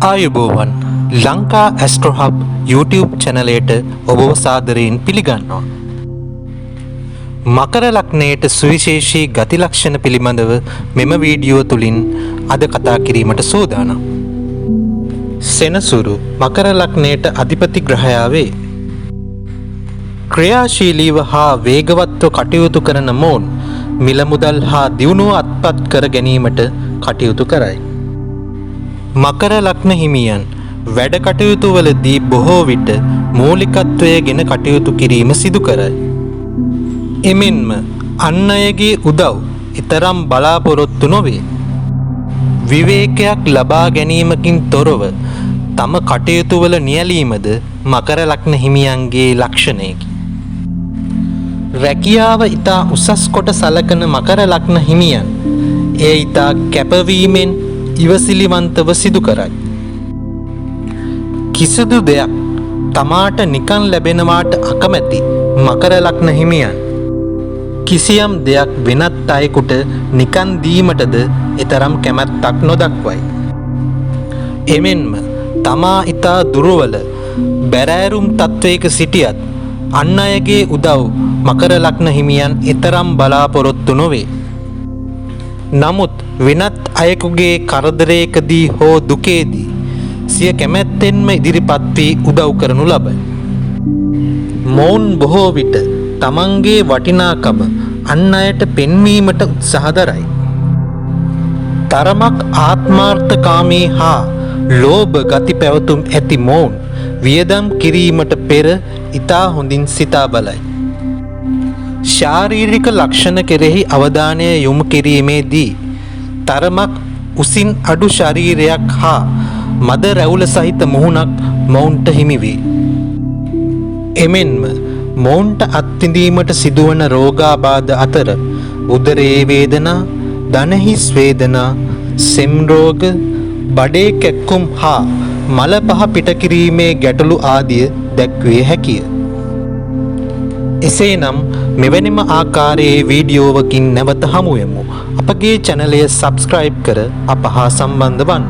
ආයුබෝවන් Lanka astro hub YouTube චැනලයට ඔබව සාදරයෙන් පිළිගන්නවා. මකර ලග්නයට සුවිශේෂී ගති ලක්ෂණ පිළිබඳව මෙම වීඩියෝ තුලින් අද කතා කිරීමට සූදානම්. සෙනසුරු මකර ලග්නයට අධිපති ග්‍රහයා වේ. ක්‍රියාශීලීව හා වේගවත්ව කටයුතු කරන මොවුන් මිල මුදල් හා දියුණුව අත්පත් කර ගැනීමට කටයුතු කරයි. මකර ලග්න හිමියන් වැඩ කටයුතු වලදී බොහෝ විට මූලිකත්වය ගෙන කටයුතු කිරීම සිදු කරයි. එමෙන්ම අන් අයගේ උදව් ඊතරම් බලාපොරොත්තු නොවේ. විවේකයක් ලබා ගැනීමකින් තොරව තම කටයුතු වල නියැලීමද මකර ලග්න හිමියන්ගේ ලක්ෂණයකි. රැකියාව ඊට උසස් කොට සලකන මකර ලග්න හිමියන් ඒ ඊට කැපවීමෙන් ඉවසිලිවන්තව සිදු කරයි. කිසිදු දෙයක් තමාට නිකන් ලැබෙනවාට අකමැති මකර ලග්න හිමියන් කිසියම් දෙයක් වෙනත් අයෙකුට නිකන් දීමටද ඊතරම් කැමැත්තක් නොදක්වයි. එමෙන්ම තමා ඊතා දුර්වල බැරෑරුම් තත්වයක සිටියත් අන් අයගේ උදව් මකර ලග්න හිමියන් ඊතරම් බලාපොරොත්තු නොවේ. නමුත් වෙනත් අයෙකුගේ කරදරයකදී හෝ දුකේදී සිය කැමැත්තෙන්ම ඉදිරිපත් වී උදව් කරනු ලබයි. මොවුන් බොහෝ විට තමන්ගේ වටිනාකම අන් අයට පෙන්වීමට උත්සාහ දරයි. තරමක් ආත්මාර්ථකාමී හා ලෝභ ගති පැවතුම් ඇති මොවුන් වියදම් කිරීමට පෙර ඊතා හොඳින් සිතා බලයි. ශාරීරික ලක්ෂණ කෙරෙහි අවධානය යොමු කිරීමේදී තරමක් උසින් අඩු ශරීරයක් හා මද රැවුල සහිත මුහුණක් මොවුන්ට හිමි වේ. එමෙන්ම මොවුන්ට අත්විඳීමට සිදුවන රෝගාබාධ අතර උදරයේ වේදනා, දණහිස් වේදනා, සෙම් රෝග, බඩේ කැක්කුම් හා මල පහ පිට කිරීමේ ගැටලු ආදිය දැක්විය හැකිය. එසේනම් මෙවැනිම ආකාරයේ වීඩියෝවකින් නැවත හමු වෙමු. අපගේ චැනලය සබ්ස්ක්‍රයිබ් කර අප හා සම්බන්ධ වන්න.